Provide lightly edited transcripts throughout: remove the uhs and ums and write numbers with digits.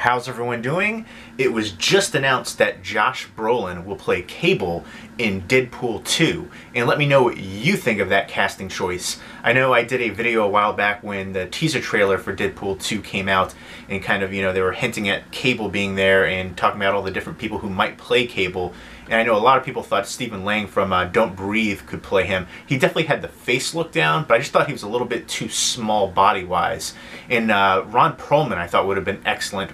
How's everyone doing? It was just announced that Josh Brolin will play Cable in Deadpool 2, and let me know what you think of that casting choice. I know I did a video a while back when the teaser trailer for Deadpool 2 came out, and kind of, they were hinting at Cable being there and talking about all the different people who might play Cable. And I know a lot of people thought Stephen Lang from Don't Breathe could play him. He definitely had the face look down, but I just thought he was a little bit too small body-wise. And Ron Perlman I thought would have been excellent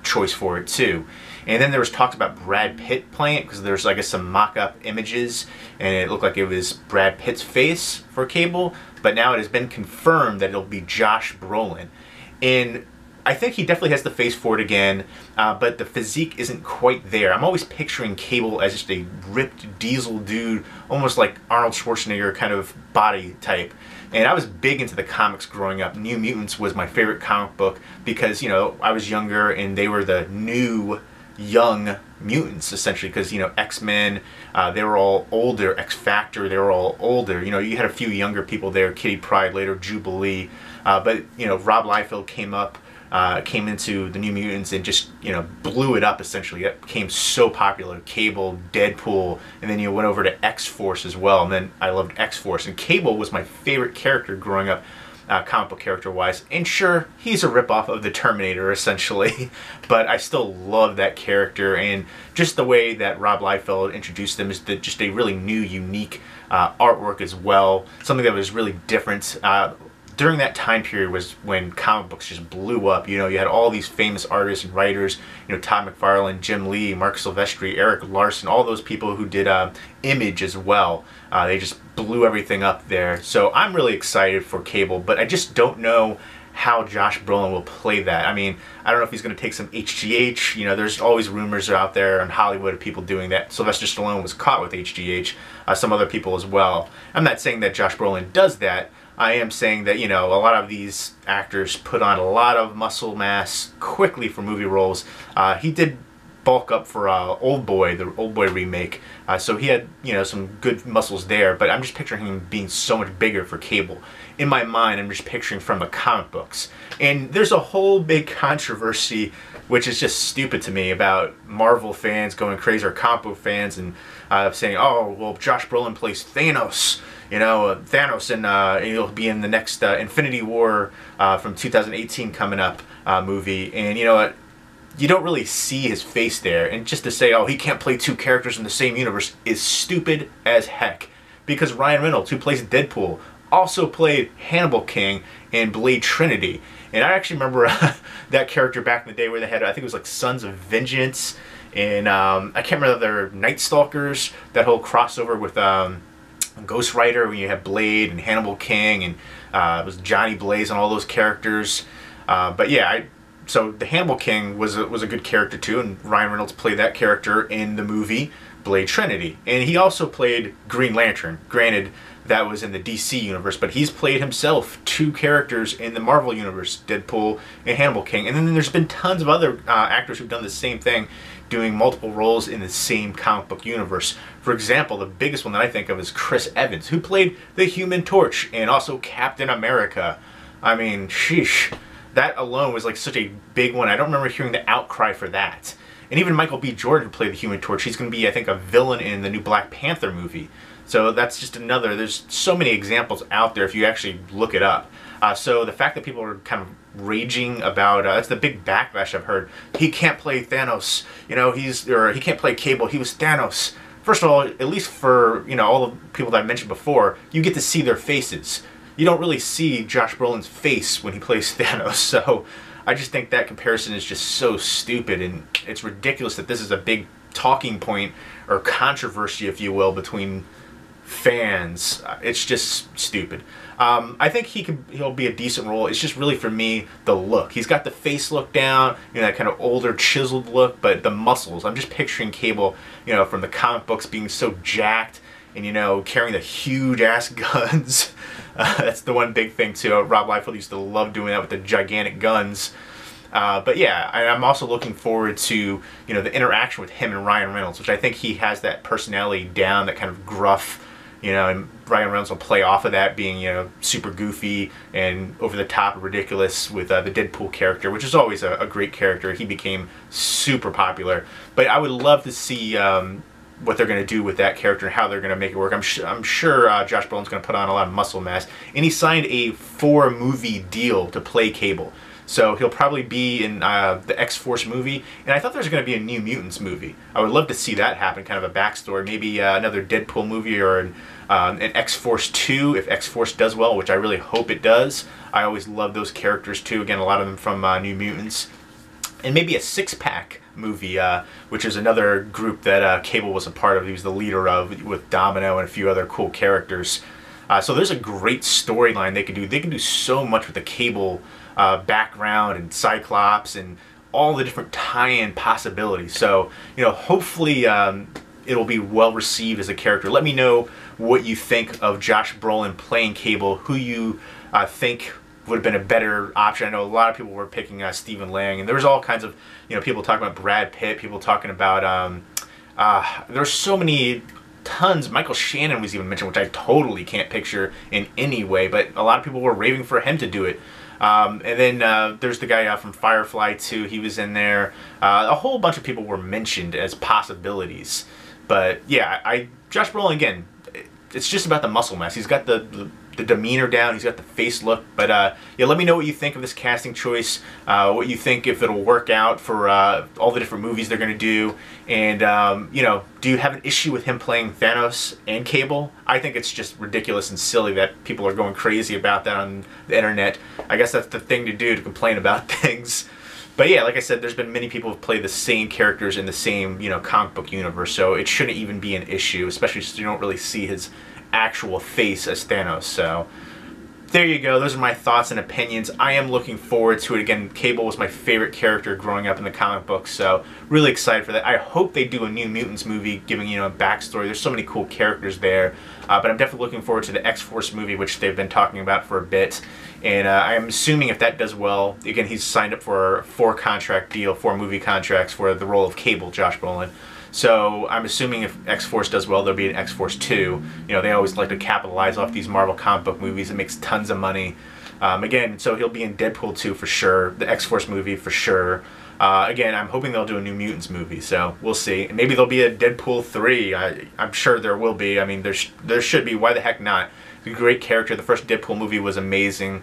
choice for it too. And then there was talks about Brad Pitt playing it, because there's, I guess, some mock-up images, and it looked like it was Brad Pitt's face for Cable, but now it has been confirmed that it'll be Josh Brolin. And I think he definitely has the face for it again, but the physique isn't quite there. I'm always picturing Cable as just a ripped diesel dude, almost like Arnold Schwarzenegger kind of body type. And I was big into the comics growing up. New Mutants was my favorite comic book because, I was younger and they were the new young mutants, essentially, because, X-Men, they were all older. X-Factor, they were all older. You had a few younger people there, Kitty Pryde, later Jubilee. But, Rob Liefeld came into the New Mutants and just, blew it up, essentially. It became so popular. Cable, Deadpool, and then you went over to X-Force as well, and then I loved X-Force. And Cable was my favorite character growing up, comic book character-wise. And sure, he's a ripoff of the Terminator, essentially, but I still love that character, and just the way that Rob Liefeld introduced him is just a really new, unique artwork as well, something that was really different. During that time period was when comic books just blew up. You had all these famous artists and writers, Todd McFarlane, Jim Lee, Mark Silvestri, Eric Larson, all those people who did Image as well. They just blew everything up there. So I'm really excited for Cable, but I just don't know how Josh Brolin will play that. I mean, I don't know if he's going to take some HGH. There's always rumors out there in Hollywood of people doing that. Sylvester Stallone was caught with HGH, some other people as well. I'm not saying that Josh Brolin does that. I am saying that, a lot of these actors put on a lot of muscle mass quickly for movie roles. He did bulk up for Old Boy, the Old Boy remake, so he had, some good muscles there, but I'm just picturing him being so much bigger for Cable. In my mind, I'm just picturing from the comic books. And there's a whole big controversy, which is just stupid to me, about Marvel fans going crazy, or comic book fans, and saying, oh, well, Josh Brolin plays Thanos. Thanos, and he'll be in the next Infinity War from 2018 coming up movie. And you know what? You don't really see his face there. And just to say, oh, he can't play two characters in the same universe is stupid as heck. Because Ryan Reynolds, who plays Deadpool, also played Hannibal King in Blade Trinity. And I actually remember that character back in the day where they had, I think it was like Sons of Vengeance, and I can't remember the other Night Stalkers, that whole crossover with Ghost Rider, when you have Blade and Hannibal King, and it was Johnny Blaze and all those characters. But yeah, so the Hannibal King was a good character too, and Ryan Reynolds played that character in the movie Blade Trinity. And he also played Green Lantern. Granted, that was in the DC universe, but he's played himself two characters in the Marvel universe, Deadpool and Hannibal King. And then there's been tons of other actors who've done the same thing, doing multiple roles in the same comic book universe. For example, the biggest one that I think of is Chris Evans, who played the Human Torch and also Captain America. I mean, sheesh. That alone was like such a big one. I don't remember hearing the outcry for that. And even Michael B. Jordan, who played the Human Torch, he's going to be, I think, a villain in the new Black Panther movie. So that's just another, there's so many examples out there if you actually look it up. So the fact that people are kind of raging about, that's the big backlash I've heard. He can't play Thanos, or he can't play Cable, he was Thanos. First of all, at least for, all the people that I mentioned before, you get to see their faces. You don't really see Josh Brolin's face when he plays Thanos, so I just think that comparison is just so stupid, and it's ridiculous that this is a big talking point, or controversy, if you will, between fans. It's just stupid. I think he'll be a decent role. It's just really, for me, the look. He's got the face look down, that kind of older, chiseled look, but the muscles. I'm just picturing Cable, from the comic books being so jacked, and carrying the huge ass guns. That's the one big thing too. Rob Liefeld used to love doing that with the gigantic guns. But yeah, I'm also looking forward to the interaction with him and Ryan Reynolds, which I think he has that personality down, that kind of gruff, you know, and Ryan Reynolds will play off of that, being, you know, super goofy and over the top ridiculous with the Deadpool character, which is always a great character. He became super popular. But I would love to see what they're going to do with that character and how they're going to make it work. I'm sure Josh Brolin's going to put on a lot of muscle mass. And he signed a 4-movie deal to play Cable. So he'll probably be in the X-Force movie. And I thought there was going to be a New Mutants movie. I would love to see that happen, kind of a backstory. Maybe another Deadpool movie or an X-Force 2 if X-Force does well, which I really hope it does. I always love those characters too. Again, a lot of them from New Mutants. And maybe a Six-Pack movie, which is another group that Cable was a part of. He was the leader of, with Domino and a few other cool characters. So there's a great storyline they could do. They can do so much with the Cable background and Cyclops and all the different tie-in possibilities. So, you know, hopefully it'll be well received as a character. Let me know what you think of Josh Brolin playing Cable, who you think would have been a better option. I know a lot of people were picking Stephen Lang, and there was all kinds of, you know, people talking about Brad Pitt, people talking about, there's so many, tons. Michael Shannon was even mentioned, which I totally can't picture in any way, but a lot of people were raving for him to do it. And then there's the guy from Firefly too, he was in there. A whole bunch of people were mentioned as possibilities. But yeah, Josh Brolin, again, it's just about the muscle mass. He's got the demeanor down, he's got the face look. But yeah, let me know what you think of this casting choice, what you think if it'll work out for all the different movies they're going to do. And, you know, do you have an issue with him playing Thanos and Cable? I think it's just ridiculous and silly that people are going crazy about that on the internet. I guess that's the thing to do, to complain about things. But yeah, like I said, there's been many people who've played the same characters in the same, you know, comic book universe, so it shouldn't even be an issue, especially since you don't really see his actual face as Thanos. So there you go. Those are my thoughts and opinions. I am looking forward to it. Again, Cable was my favorite character growing up in the comic books, so really excited for that. I hope they do a New Mutants movie, giving, you know, a backstory. There's so many cool characters there, but I'm definitely looking forward to the X-Force movie, which they've been talking about for a bit. And I'm assuming if that does well, again, he's signed up for a 4-contract deal, 4 movie contracts for the role of Cable, Josh Brolin. So I'm assuming if X-Force does well, there'll be an X-Force 2. You know, they always like to capitalize off these Marvel comic book movies. It makes tons of money. Again, so he'll be in Deadpool 2 for sure, the X-Force movie for sure. Again, I'm hoping they'll do a New Mutants movie, so we'll see. Maybe there'll be a Deadpool 3. I'm sure there will be. I mean, there should be. Why the heck not? It's a great character. The first Deadpool movie was amazing.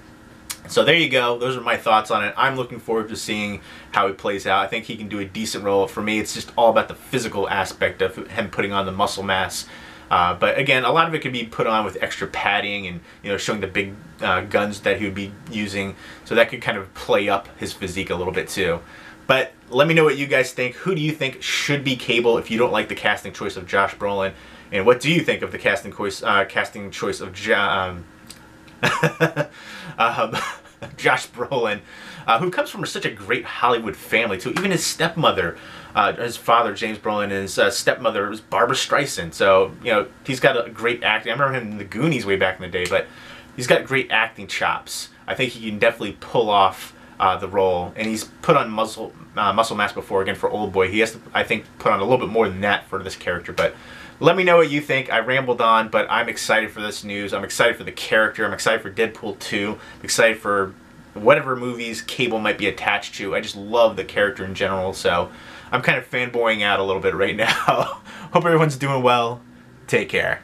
So there you go. Those are my thoughts on it. I'm looking forward to seeing how he plays out. I think he can do a decent role. For me, it's just all about the physical aspect of him putting on the muscle mass. But again, a lot of it could be put on with extra padding and, you know, showing the big guns that he would be using. So that could kind of play up his physique a little bit too. But let me know what you guys think. Who do you think should be Cable if you don't like the casting choice of Josh Brolin? And what do you think of the casting choice of Josh Brolin, who comes from such a great Hollywood family too. Even his stepmother, his father James Brolin, and his stepmother was Barbara Streisand. So, you know, he's got a great acting. I remember him in The Goonies way back in the day, but he's got great acting chops. I think he can definitely pull off the role, and he's put on muscle mass before. Again, for Old Boy, he has to, I think, put on a little bit more than that for this character. But let me know what you think. I rambled on, but I'm excited for this news. I'm excited for the character. I'm excited for Deadpool 2. I'm excited for whatever movies Cable might be attached to. I just love the character in general, so I'm kind of fanboying out a little bit right now. Hope everyone's doing well. Take care.